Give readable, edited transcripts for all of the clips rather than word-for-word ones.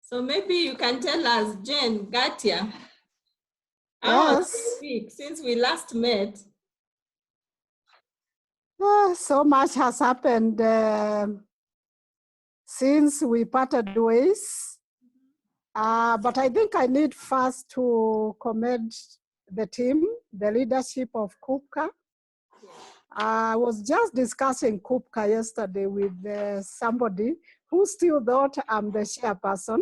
So maybe you can tell us, Jane, Gatia, how was your week since we last met? So much has happened since we parted ways. But I think I need first to commend the team, the leadership of KUPCA. I was just discussing KUPCA yesterday with somebody who still thought I'm the chairperson.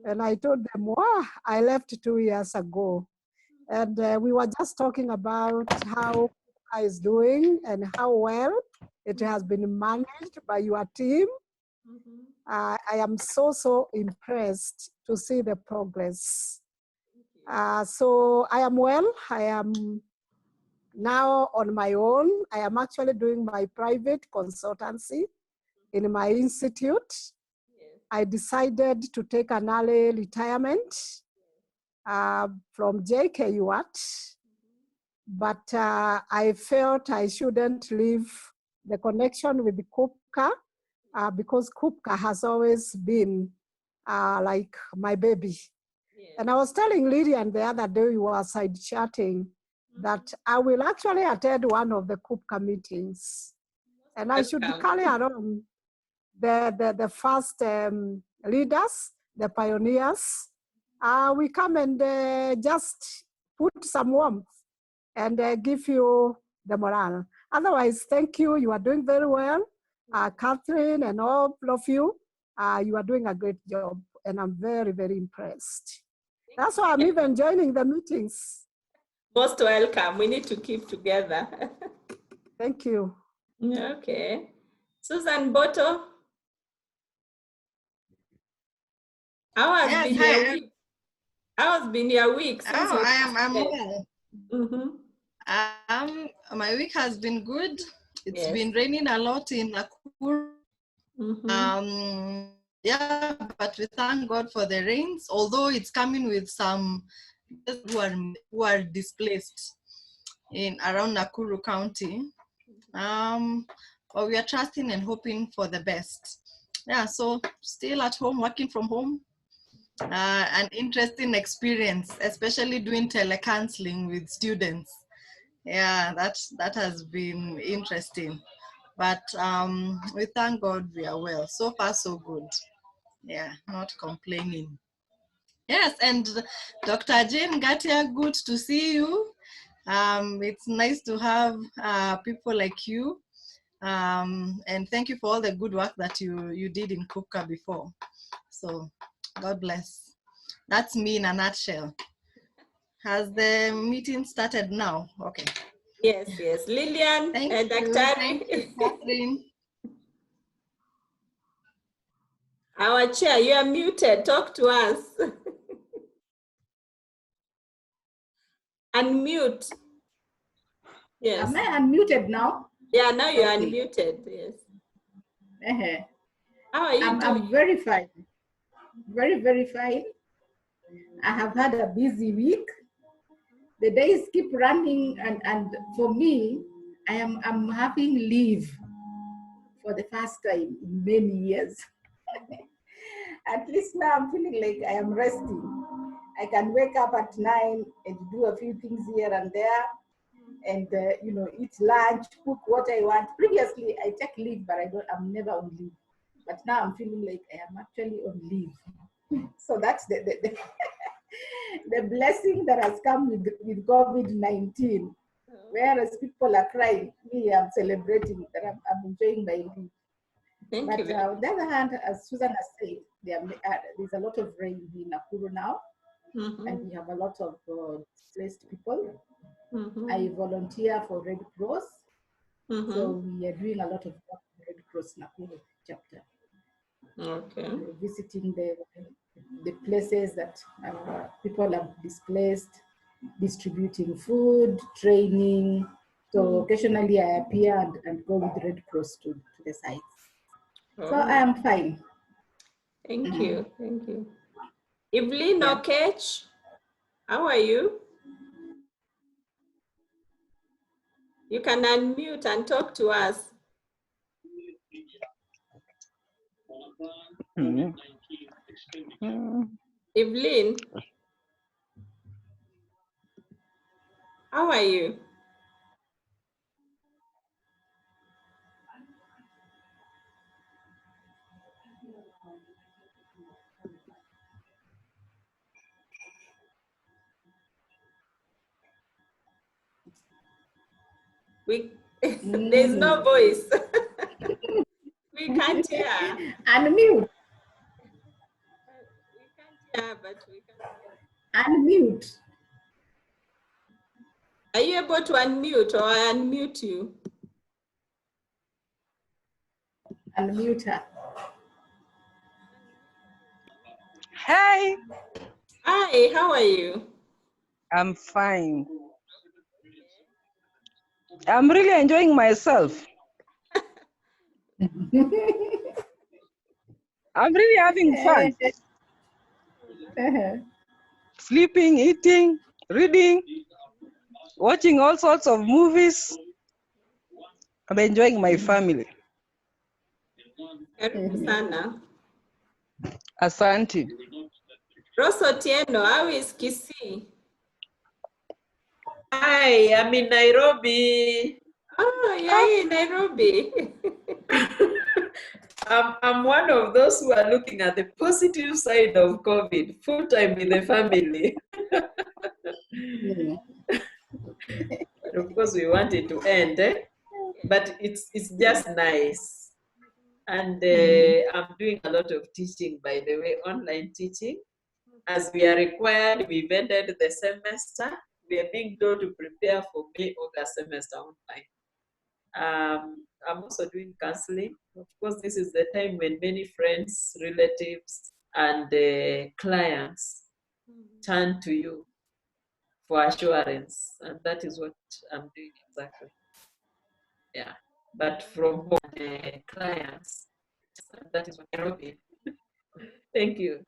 And I told them, wow, I left 2 years ago. And we were just talking about how KUPCA is doing and how well it has been managed by your team. I am so impressed to see the progress. So I am well. I am now on my own. I am actually doing my private consultancy in my institute. I decided to take an early retirement from JKUAT, but I felt I shouldn't leave the connection with the KUPCA because KUPCA has always been like my baby. And I was telling Lillian the other day, we were side chatting, that I will actually attend one of the KUPCA meetings. And I should carry around the first leaders, the pioneers. We come and just put some warmth and give you the morale. Otherwise, thank you. You are doing very well. Catherine and all of you, you are doing a great job. And I'm very impressed. That's why I'm even joining the meetings. Most welcome. We need to keep together. Thank you. Okay. Susan Boto, how has been your week? How has been your week? Since I'm well. My week has been good. It's been raining a lot in Nakuru. Yeah, but we thank God for the rains, although it's coming with some who are displaced in around Nakuru County. But we are trusting and hoping for the best. Yeah, so still at home, working from home. An interesting experience, especially doing telecounseling with students. Yeah, that has been interesting. But we thank God we are well. So far, so good. Yeah, not complaining. Yes, and Dr. Jane Gatia, good to see you. It's nice to have people like you. And thank you for all the good work that you did in KUPCA before. So God bless. That's me in a nutshell. Has the meeting started now? Okay. Yes. Lillian, Thank you, Catherine. Our chair, you are muted. Talk to us. Unmute. Yes. Am I unmuted now? Yeah, now you're unmuted. Yes. How are you doing? I'm very fine. Very fine. I have had a busy week. The days keep running, and for me, I'm having leave for the first time in many years. At least now I'm feeling like I am resting. I can wake up at 9 and do a few things here and there, and eat lunch, cook what I want. Previously, I take leave, but I'm never on leave. But now I'm feeling like I am actually on leave. So that's the the blessing that has come with COVID-19. Whereas people are crying, me, I'm celebrating that I'm enjoying my leave. But on the other hand, as Susan has said, there's a lot of rain in Nakuru now, and we have a lot of displaced people. I volunteer for Red Cross, so we are doing a lot of work with Red Cross Nakuru chapter. Okay. We're visiting the places that people are displaced, distributing food, training. So occasionally I appear and go with Red Cross to the sites. So I am fine. Thank you. Evelyn Okech, how are you? You can unmute and talk to us. Evelyn, how are you? There's no voice. We can't hear. Unmute. We can't hear, but we can hear. Unmute. Are you able to unmute or I unmute you? Unmute her. Hi, Hi, how are you? I'm fine. I'm really enjoying myself. I'm really having fun. Sleeping, eating, reading, watching all sorts of movies. I'm enjoying my family. Karibu sana. Asante. Rosso Tieno, how is Kisii? Hi, I'm in Nairobi. Oh, yeah, in Nairobi. I'm one of those who are looking at the positive side of COVID, full time with the family. But of course, we want it to end, but it's just nice. And I'm doing a lot of teaching, by the way, online teaching. As we are required, we've ended the semester. We are being told to prepare for May, August semester online. I'm also doing counseling. Of course, this is the time when many friends, relatives, and clients turn to you for assurance. And that is what I'm doing exactly. Yeah. But from home, clients, that is what I'm doing. Thank you.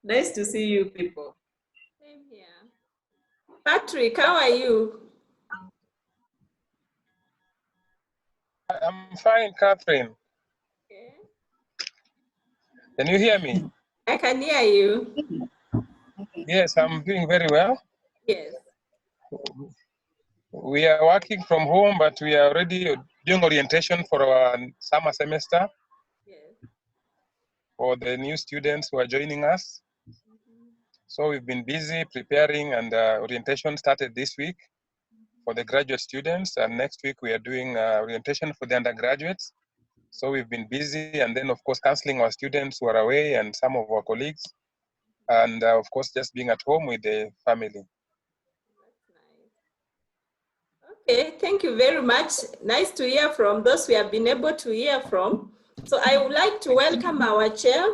Nice to see you people. Same here. Patrick, how are you? I'm fine, Catherine. Okay. Can you hear me? I can hear you. Yes, I'm doing very well. Yes. We are working from home, but we are already doing orientation for our summer semester Yes. for the new students who are joining us. So we've been busy preparing, and orientation started this week for the graduate students, and next week we are doing orientation for the undergraduates. So we've been busy, and then of course counseling our students who are away and some of our colleagues, and of course just being at home with the family. That's nice. Okay, thank you very much. Nice to hear from those we have been able to hear from. So I would like to welcome our chair.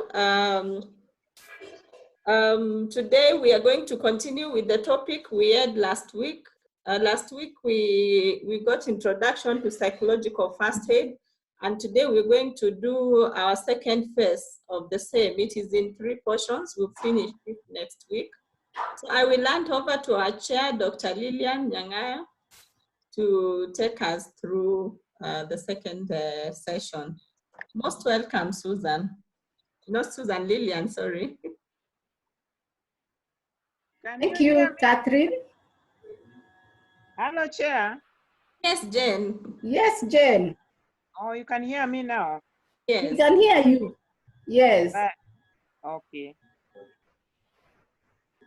Today we are going to continue with the topic we had last week. Last week we got introduction to psychological first aid, and today we're going to do our second phase of the same. It is in 3 portions. We'll finish it next week. So I will hand over to our chair, Dr. Lillian Nyang'aya, to take us through the second session. Most welcome, Susan. Not Susan, Lillian, sorry. Thank you, Catherine. Hello, Chair. Yes, Jane. Yes, Jane. Oh, you can hear me now? Yes. We can hear you. Yes. Okay.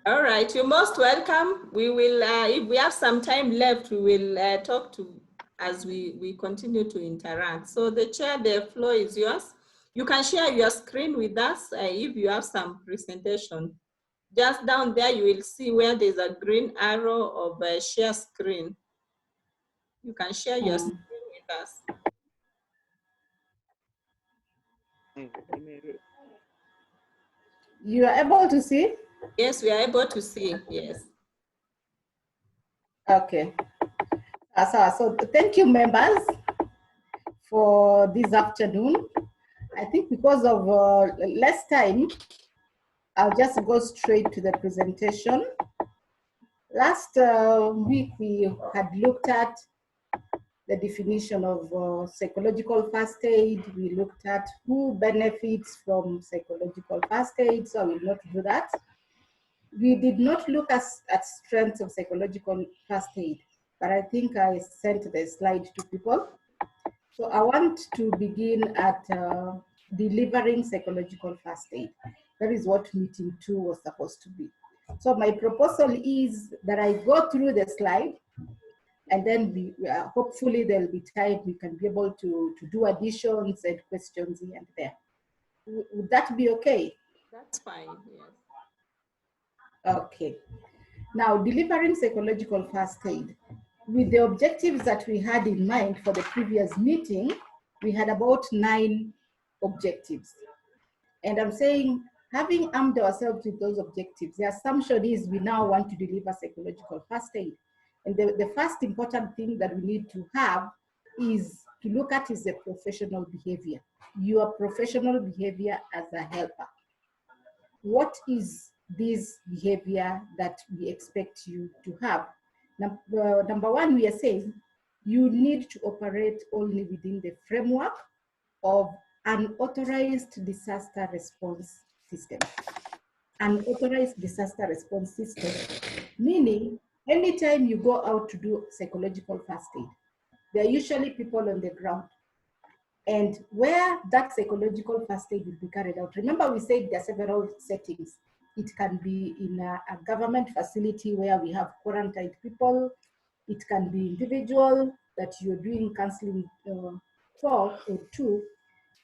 All right, you're most welcome. We will, if we have some time left, we will talk to as we continue to interact. So the chair, the floor is yours. You can share your screen with us if you have some presentation. Just down there, you will see where there's a green arrow of a share screen. You can share your screen with us. You are able to see? Yes, we are able to see, yes. Okay. So thank you, members, for this afternoon. I think because of less time, I'll just go straight to the presentation. Last week, we had looked at the definition of psychological first aid. We looked at who benefits from psychological first aid, so I will not do that. We did not look at strengths of psychological first aid, but I think I sent the slide to people. So I want to begin at delivering psychological first aid. That is what meeting 2 was supposed to be. So my proposal is that I go through the slide, and then hopefully there'll be time we can be able to do additions and questions here and there. Would that be okay? That's fine, yes. Okay. Now, delivering psychological first aid. With the objectives that we had in mind for the previous meeting, we had about 9 objectives. And I'm saying, having armed ourselves with those objectives, the assumption is we now want to deliver psychological first aid. And the first important thing that we need to have is to look at is the professional behavior, your professional behavior as a helper. What is this behavior that we expect you to have? Number 1, we are saying you need to operate only within the framework of an authorized disaster response system. An authorized disaster response system, meaning anytime you go out to do psychological first aid, there are usually people on the ground. And where that psychological first aid will be carried out, remember we said there are several settings. It can be in a government facility where we have quarantined people. It can be individual that you're doing counseling for or to.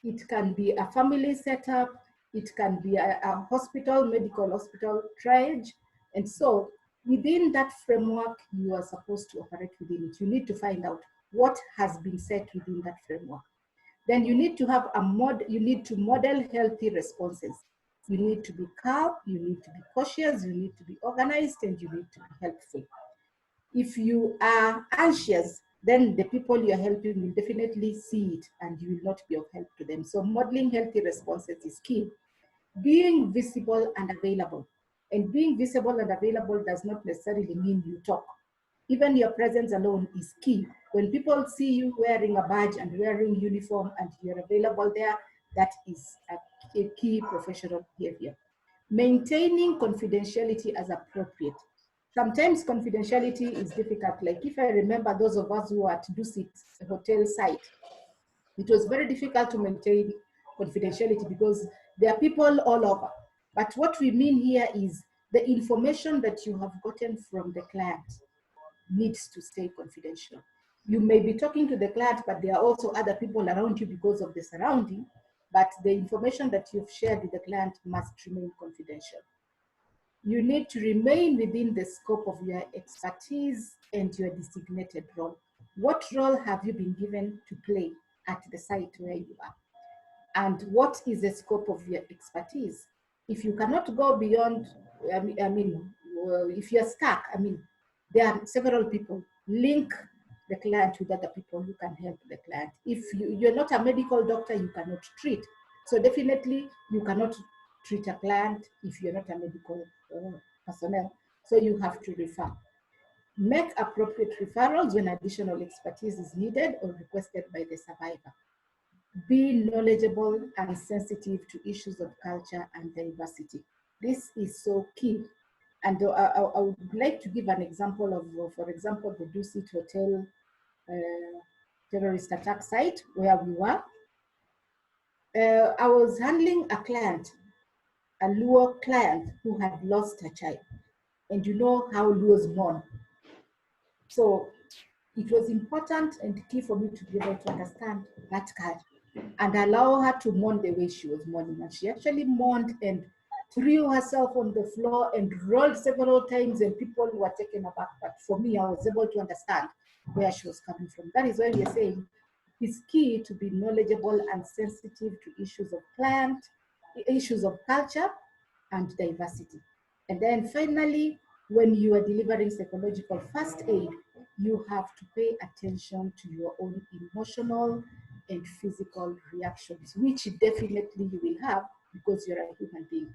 It can be a family setup. It can be a hospital, medical hospital triage. And so within that framework, you are supposed to operate within it. You need to find out what has been set within that framework. Then you need to have you need to model healthy responses. You need to be calm, you need to be cautious, you need to be organized, and you need to be helpful. If you are anxious, then the people you're helping will definitely see it and you will not be of help to them. So modeling healthy responses is key. Being visible and available. And being visible and available does not necessarily mean you talk. Even your presence alone is key. When people see you wearing a badge and wearing uniform and you're available there, that is a key professional behavior. Maintaining confidentiality as appropriate. Sometimes confidentiality is difficult. Like if I remember those of us who are at Dusit hotel site, it was very difficult to maintain confidentiality because there are people all over. But what we mean here is the information that you have gotten from the client needs to stay confidential. You may be talking to the client, but there are also other people around you because of the surrounding, but the information that you've shared with the client must remain confidential. You need to remain within the scope of your expertise and your designated role. What role have you been given to play at the site where you are? And what is the scope of your expertise? If you cannot go beyond, if you're stuck, there are several people. Link the client with other people who can help the client. If you're not a medical doctor, you cannot treat. So definitely you cannot treat a client if you're not a medical personnel. So you have to refer. Make appropriate referrals when additional expertise is needed or requested by the survivor. Be knowledgeable and sensitive to issues of culture and diversity. This is so key. And I would like to give an example of, for example, the Dusit Hotel terrorist attack site where we were. I was handling a client, a Luo client who had lost a child. And you know how Luos mourn. So it was important and key for me to be able to understand that card and allow her to mourn the way she was mourning. And she actually mourned and threw herself on the floor and rolled several times, and people were taken aback. But for me, I was able to understand where she was coming from. That is why we are saying it's key to be knowledgeable and sensitive to issues of client, issues of culture and diversity. And then finally, when you are delivering psychological first aid, you have to pay attention to your own emotional and physical reactions, which definitely you will have because you're a human being.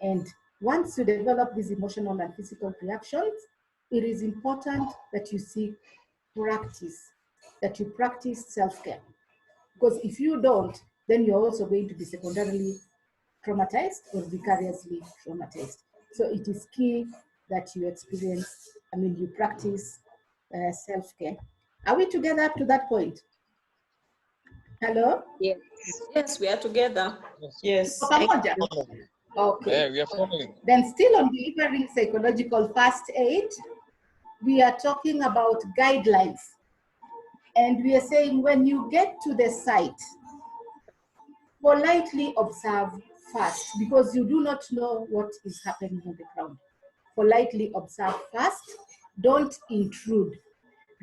And once you develop these emotional and physical reactions, it is important that you seek practice that you practice self-care. Because if you don't, then you're also going to be secondarily traumatized or vicariously traumatized. So it is key that you experience, you practice self-care. Are we together up to that point? Hello? Yes. Yes, we are together. Yes. Pamoja? Okay. Yeah, we are following. Then still on delivering psychological first aid, we are talking about guidelines. And we are saying when you get to the site, politely observe first, because you do not know what is happening on the ground. Politely observe first, don't intrude.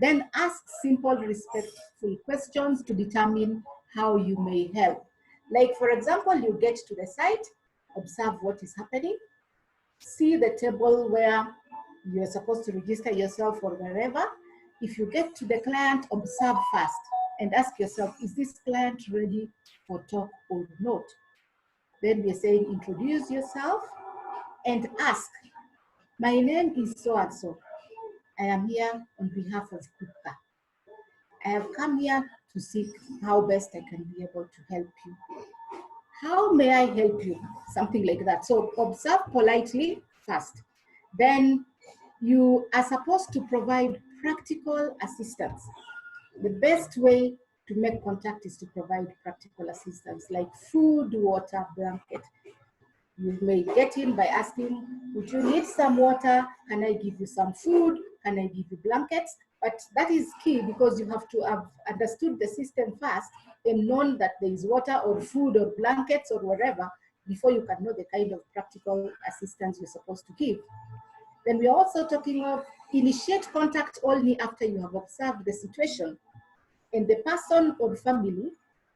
Then ask simple, respectful questions to determine how you may help. Like, for example, you get to the site, observe what is happening, see the table where you're supposed to register yourself or wherever. If you get to the client, observe first and ask yourself, is this client ready for talk or not? Then we're saying, introduce yourself and ask, my name is so-and-so. I am here on behalf of KUPCA. I have come here to seek how best I can be able to help you. How may I help you? Something like that. So observe politely first. Then you are supposed to provide practical assistance. The best way to make contact is to provide practical assistance like food, water, blanket. You may get in by asking, would you need some water? Can I give you some food? Can I give you blankets? But that is key because you have to have understood the system first and known that there is water or food or blankets or whatever before you can know the kind of practical assistance you're supposed to give. Then we're also talking of initiate contact only after you have observed the situation and the person or family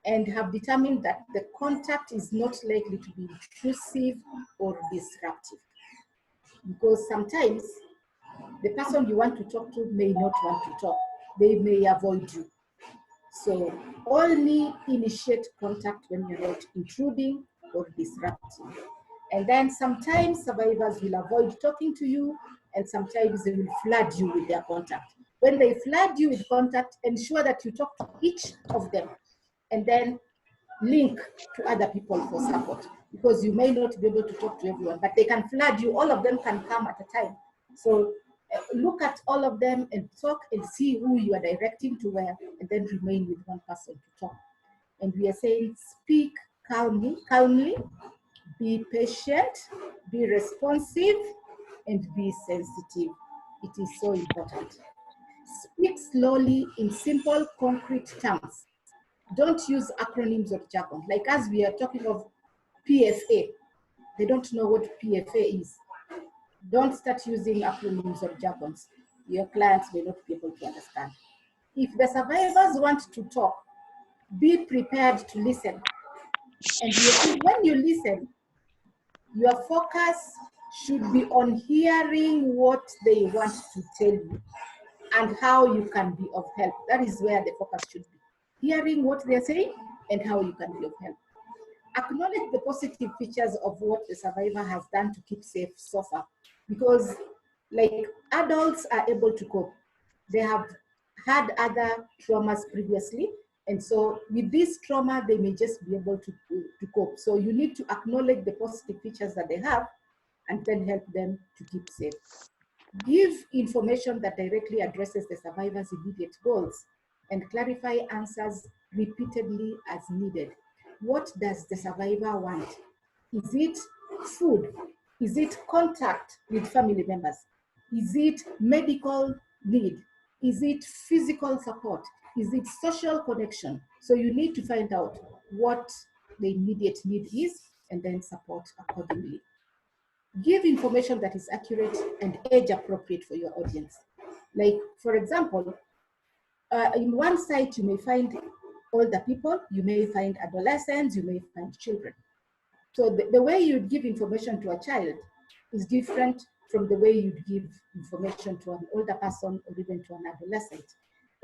and have determined that the contact is not likely to be intrusive or disruptive. Because sometimes the person you want to talk to may not want to talk. They may avoid you. So only initiate contact when you're not intruding or disrupting. And then sometimes survivors will avoid talking to you and sometimes they will flood you with their contact. When they flood you with contact, ensure that you talk to each of them and then link to other people for support because you may not be able to talk to everyone, but they can flood you. All of them can come at a time. So look at all of them and talk and see who you are directing to where and then remain with one person to talk. And we are saying speak calmly, be patient, be responsive, and be sensitive. It is so important. Speak slowly in simple, concrete terms. Don't use acronyms or jargon. Like as we are talking of PFA, they don't know what PFA is. Don't start using acronyms or jargons. Your clients may not be able to understand. If the survivors want to talk, be prepared to listen. And when you listen, your focus should be on hearing what they want to tell you and how you can be of help. That is where the focus should be. Hearing what they're saying and how you can be of help. Acknowledge the positive features of what the survivor has done to keep safe so far. Because like adults are able to cope. They have had other traumas previously. And so with this trauma, they may just be able to cope. So you need to acknowledge the positive features that they have and then help them to keep safe. Give information that directly addresses the survivor's immediate goals and clarify answers repeatedly as needed. What does the survivor want? Is it food? Is it contact with family members? Is it medical need? Is it physical support? Is it social connection? So you need to find out what the immediate need is and then support accordingly. Give information that is accurate and age appropriate for your audience. Like, for example, in one site, you may find older people, you may find adolescents, you may find children. So the way you'd give information to a child is different from the way you'd give information to an older person or even to an adolescent.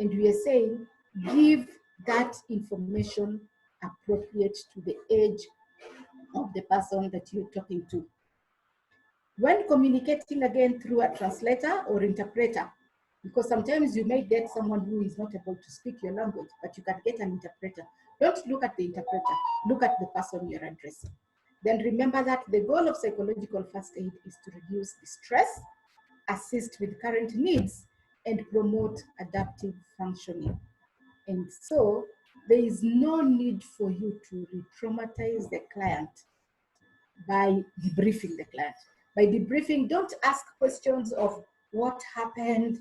And we are saying, give that information appropriate to the age of the person that you're talking to. When communicating again through a translator or interpreter, Because sometimes you may get someone who is not able to speak your language, but you can get an interpreter. Don't look at the interpreter, look at the person you're addressing. Then remember that the goal of psychological first aid is to reduce distress, assist with current needs, and promote adaptive functioning. And so there is no need for you to re-traumatize the client by debriefing the client. By debriefing, don't ask questions of what happened,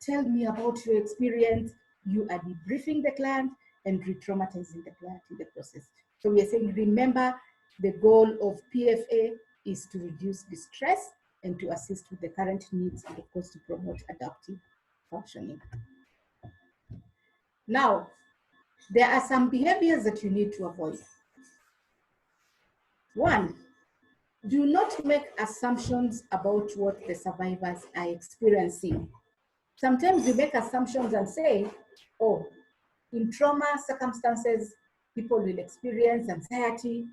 tell me about your experience. You are debriefing the client and re-traumatizing the client in the process. So we are saying, remember, the goal of PFA is to reduce distress and to assist with the current needs and of course to promote adaptive functioning. Now, there are some behaviors that you need to avoid. One, do not make assumptions about what the survivors are experiencing. Sometimes we make assumptions and say, oh, in trauma circumstances, people will experience anxiety,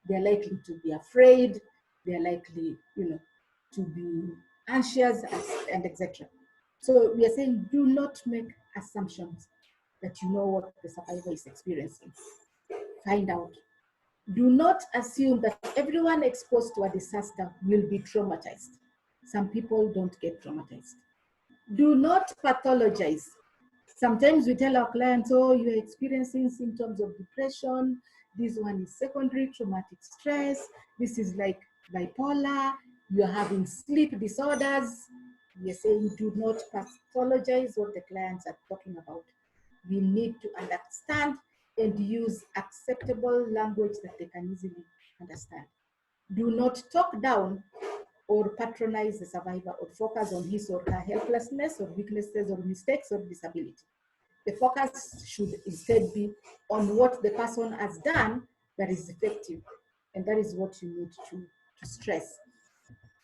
they're likely to be afraid, they're likely, to be anxious and etc. So we are saying, do not make assumptions that you know what the survivor is experiencing. Find out. Do not assume that everyone exposed to a disaster will be traumatized. Some people don't get traumatized. Do not pathologize. Sometimes we tell our clients, oh, you're experiencing symptoms of depression. This one is secondary traumatic stress. This is like bipolar. You're having sleep disorders. We're saying do not pathologize what the clients are talking about. We need to understand and use acceptable language that they can easily understand. Do not talk down or patronize the survivor or focus on his or her helplessness or weaknesses or mistakes or disability. The focus should instead be on what the person has done that is effective, and that is what you need to stress.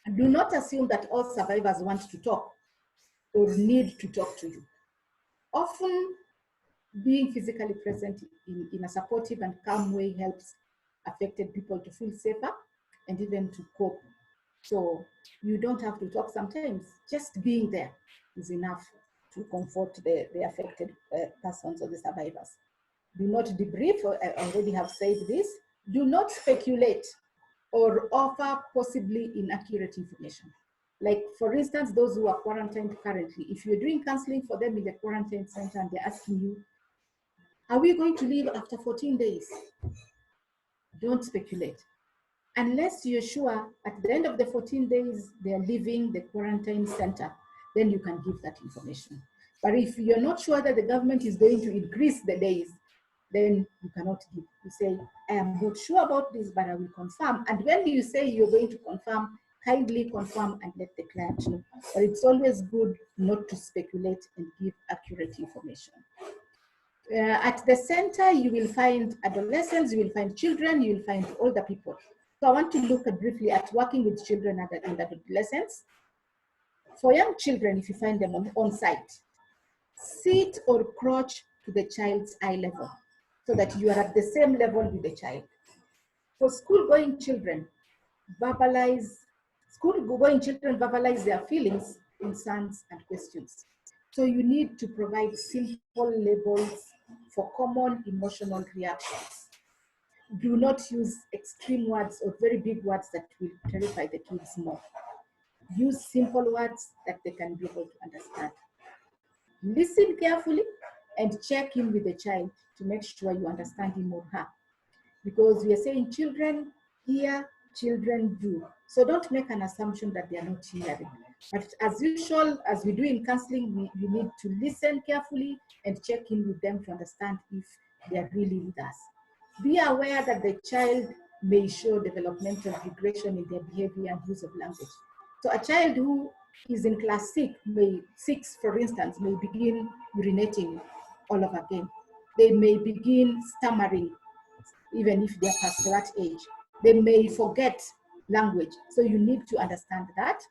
And do not assume that all survivors want to talk or need to talk to you. Often, being physically present in a supportive and calm way helps affected people to feel safer and even to cope. So you don't have to talk sometimes. Just being there is enough to comfort the affected persons or the survivors. Do not debrief, I already have said this. Do not speculate or offer possibly inaccurate information. Like, for instance, those who are quarantined currently, if you're doing counseling for them in the quarantine center and they're asking you, are we going to leave after 14 days? Don't speculate. Unless you're sure at the end of the 14 days they're leaving the quarantine center, then you can give that information. But if you're not sure that the government is going to increase the days, then you cannot give. You say, I am not sure about this, but I will confirm. And when you say you're going to confirm, kindly confirm and let the client know. But it's always good not to speculate and give accurate information. At the center, you will find adolescents, you will find children, you will find older people. So I want to look briefly at working with children and adolescents. For young children, if you find them on site, sit or crouch to the child's eye level so that you are at the same level with the child. For school-going children, verbalize their feelings, concerns, and questions. So you need to provide simple labels for common emotional reactions. Do not use extreme words or very big words that will terrify the kids more. Use simple words that they can be able to understand. Listen carefully and check in with the child to make sure you understand him or her. Because we are saying children hear, children do. So don't make an assumption that they are not hearing. But as usual, as we do in counseling, we need to listen carefully and check in with them to understand if they are really with us. Be aware that the child may show developmental regression in their behavior and use of language. So a child who is in class 6, for instance, may begin urinating all over again. They may begin stammering, even if they're past that age. They may forget language. So you need to understand that.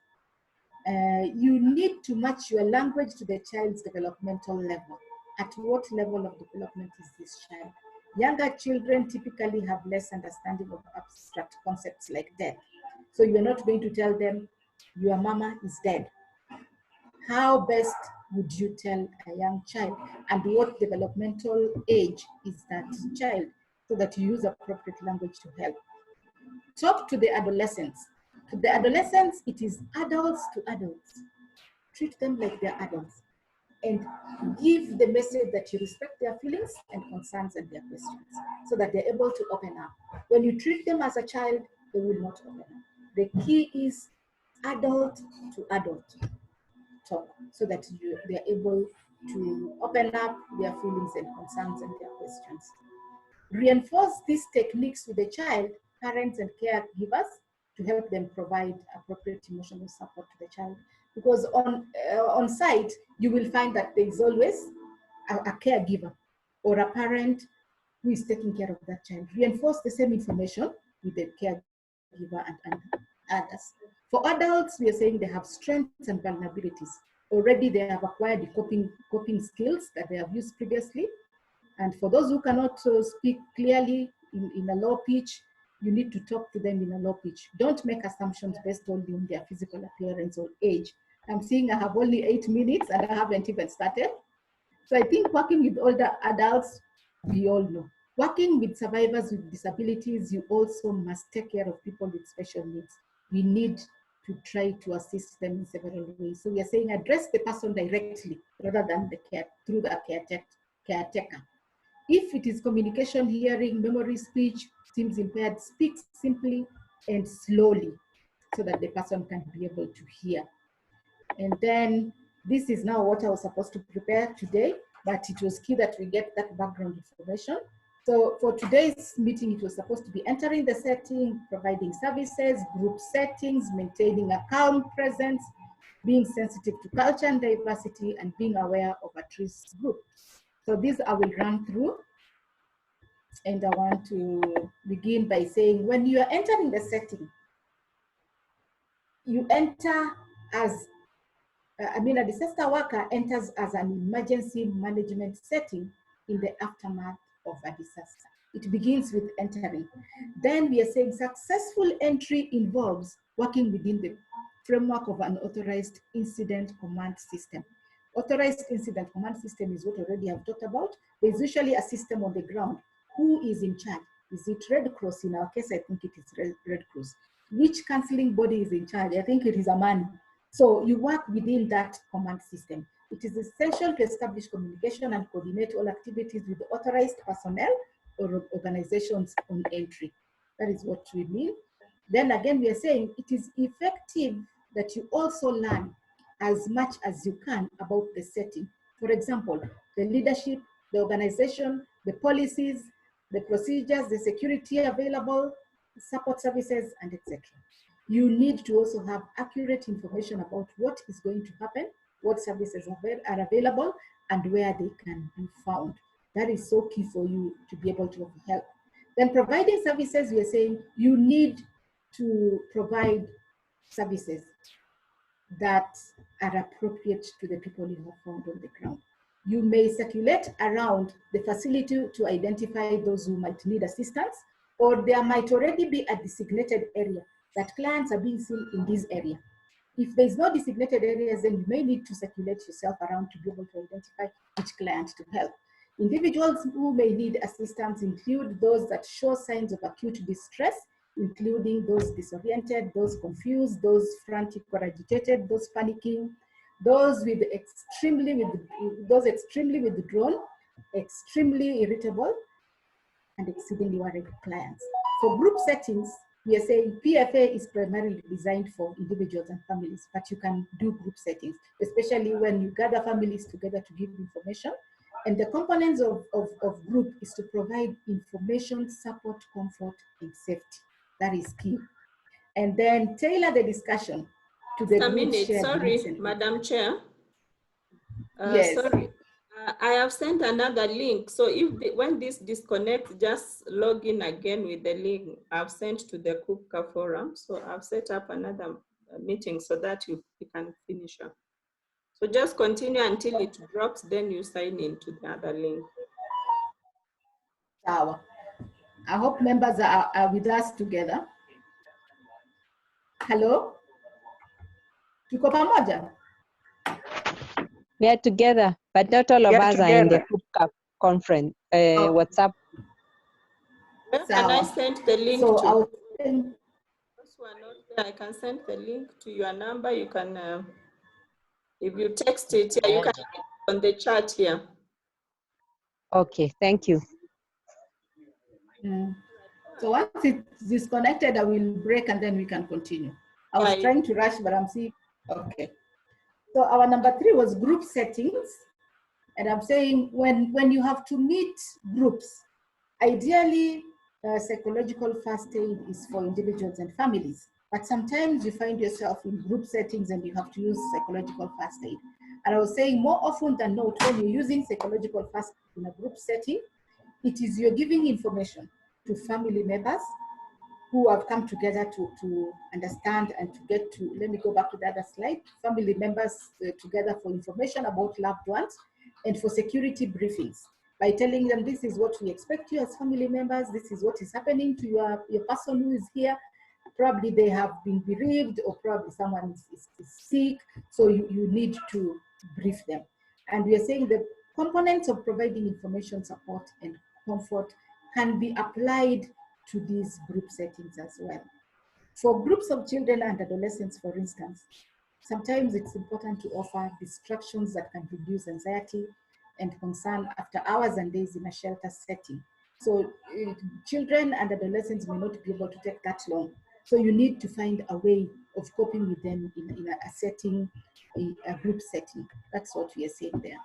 You need to match your language to the child's developmental level. At what level of development is this child? Younger children typically have less understanding of abstract concepts like death. So you're not going to tell them, your mama is dead. How best would you tell a young child, and what developmental age is that child, so that you use appropriate language to help. Talk to the adolescents. To the adolescents, it is adults to adults. Treat them like they're adults, and give the message that you respect their feelings and concerns and their questions, so that they're able to open up. When you treat them as a child, they will not open up. The key is adult to adult talk, so that they're able to open up their feelings and concerns and their questions. Reinforce these techniques with the child, parents and caregivers, to help them provide appropriate emotional support to the child. Because on site, you will find that there is always a caregiver or a parent who is taking care of that child. Reinforce the same information with the caregiver and others. For adults, we are saying they have strengths and vulnerabilities. Already they have acquired the coping skills that they have used previously. And for those who cannot speak clearly in a low pitch, you need to talk to them in a low pitch. Don't make assumptions based only on their physical appearance or age. I'm seeing I have only 8 minutes and I haven't even started. So I think working with older adults, we all know. Working with survivors with disabilities, you also must take care of people with special needs. We need to try to assist them in several ways. So we are saying address the person directly rather than through the caretaker. If it is communication, hearing, memory, speech seems impaired, speak simply and slowly so that the person can be able to hear. And then this is now what I was supposed to prepare today, but it was key that we get that background information. So for today's meeting, it was supposed to be entering the setting, providing services, group settings, maintaining a calm presence, being sensitive to culture and diversity, and being aware of at-risk group. So this I will run through. And I want to begin by saying, when you are entering the setting, you enter as, a disaster worker enters as an emergency management setting in the aftermath of a disaster. It begins with entering. Then we are saying successful entry involves working within the framework of an authorized incident command system. Authorized incident command system is what already I've talked about. There's usually a system on the ground. Who is in charge? Is it Red Cross? In our case, I think it is Red Cross. Which counseling body is in charge? I think it is Amani. So you work within that command system. It is essential to establish communication and coordinate all activities with authorized personnel or organizations on entry. That is what we mean. Then again, we are saying it is effective that you also learn as much as you can about the setting. For example, the leadership, the organization, the policies, the procedures, the security available, support services, and etc. You need to also have accurate information about what is going to happen, what services are available, and where they can be found. That is so key for you to be able to help. Then providing services, we are saying you need to provide services that are appropriate to the people you have found on the ground. You may circulate around the facility to identify those who might need assistance, or there might already be a designated area that clients are being seen in this area. If there's no designated areas, then you may need to circulate yourself around to be able to identify which client to help. Individuals who may need assistance include those that show signs of acute distress, including those disoriented, those confused, those frantic or agitated, those panicking, those extremely withdrawn, extremely irritable, and exceedingly worried clients. For group settings, we are saying PFA is primarily designed for individuals and families, but you can do group settings, especially when you gather families together to give information. And the components of group is to provide information, support, comfort, and safety. That is key. And then tailor the discussion to the group shared. Sorry, Madam Chair. Yes. Sorry. I have sent another link. So when this disconnects, just log in again with the link I've sent to the KUPCA forum. So I've set up another meeting so that you can finish up. So just continue until it drops, then you sign into the other link. I hope members are with us together. Hello? Tuko pamoja? We are together, but not all of We are us are in the together. CUPCAP conference, Okay. WhatsApp. Where can I So, send the link so to? I'll Those who are not there, I can send the link to your number. You can, if you text it here, you can put it on the chat here. Okay, thank you. So once it's disconnected, I will break and then we can continue. I was Right. trying to rush, but I'm seeing, okay. So our number 3 was group settings. And I'm saying when you have to meet groups, ideally psychological first aid is for individuals and families. But sometimes you find yourself in group settings and you have to use psychological first aid. And I was saying more often than not, when you're using psychological first aid in a group setting, it is you're giving information to family members who have come together to understand and to get to, let me go back to the other slide, family members together for information about loved ones and for security briefings by telling them this is what we expect you as family members, this is what is happening to your person who is here. Probably they have been bereaved or probably someone is sick, so you need to brief them. And we are saying the components of providing information, support, and comfort can be applied to these group settings as well. For groups of children and adolescents, for instance, sometimes it's important to offer distractions that can reduce anxiety and concern after hours and days in a shelter setting. So children and adolescents may not be able to take that long. So you need to find a way of coping with them in a setting, a group setting. That's what we are saying there.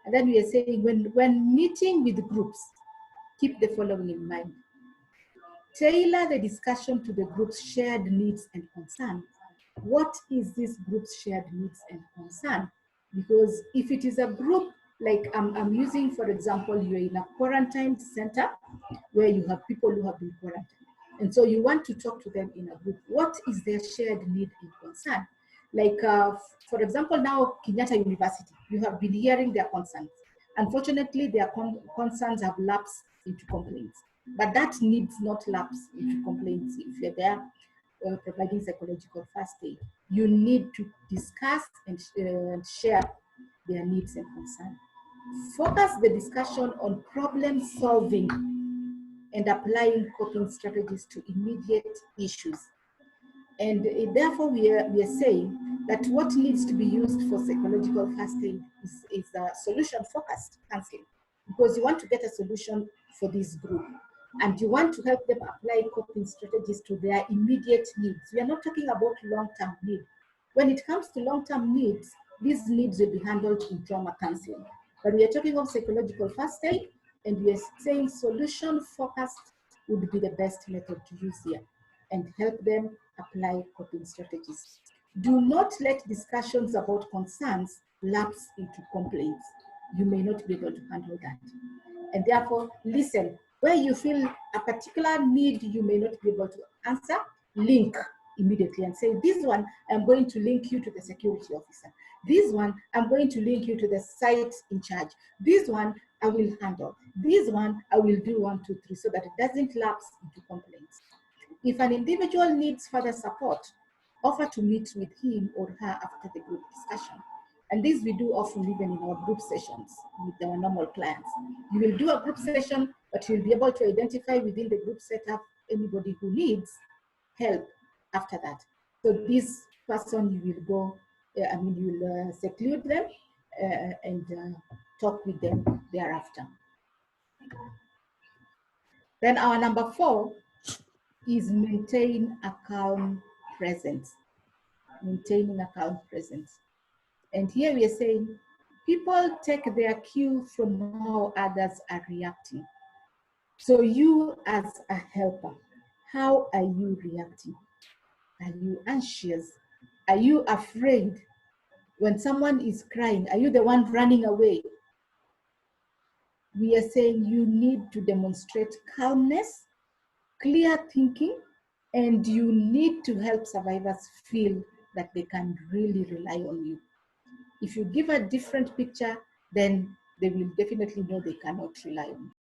And then we are saying when meeting with groups, keep the following in mind. Tailor the discussion to the group's shared needs and concerns. What is this group's shared needs and concern? Because if it is a group, like I'm using, for example, you're in a quarantine center where you have people who have been quarantined. And so you want to talk to them in a group. What is their shared need and concern? Like, for example, now Kenyatta University, you have been hearing their concerns. Unfortunately, their concerns have lapsed into complaints. But that needs not lapse into complaints if you're there providing psychological first aid. You need to discuss and share their needs and concerns. Focus the discussion on problem solving and applying coping strategies to immediate issues. And therefore, we are saying that what needs to be used for psychological first aid is solution-focused counseling, because you want to get a solution for this group. And you want to help them apply coping strategies to their immediate needs. We are not talking about long-term needs. When it comes to long-term needs, these needs will be handled in trauma counseling. But we are talking of psychological first aid, and we are saying solution-focused would be the best method to use here and help them apply coping strategies. Do not let discussions about concerns lapse into complaints. You may not be able to handle that. And therefore, listen. Where you feel a particular need you may not be able to answer, link immediately and say, this one, I'm going to link you to the security officer. This one, I'm going to link you to the site in charge. This one, I will handle. This one, I will do 1, 2, 3, so that it doesn't lapse into complaints. If an individual needs further support, offer to meet with him or her after the group discussion. And this we do often even in our group sessions with our normal clients. You will do a group session, but you'll be able to identify within the group setup anybody who needs help after that. So this person, you will go, you will seclude them and talk with them thereafter. Then our number 4 is maintain a calm presence. Maintaining a calm presence. And here we are saying, people take their cue from how others are reacting. So you as a helper, how are you reacting? Are you anxious? Are you afraid? When someone is crying, are you the one running away? We are saying you need to demonstrate calmness, clear thinking, and you need to help survivors feel that they can really rely on you. If you give a different picture, then they will definitely know they cannot rely on you.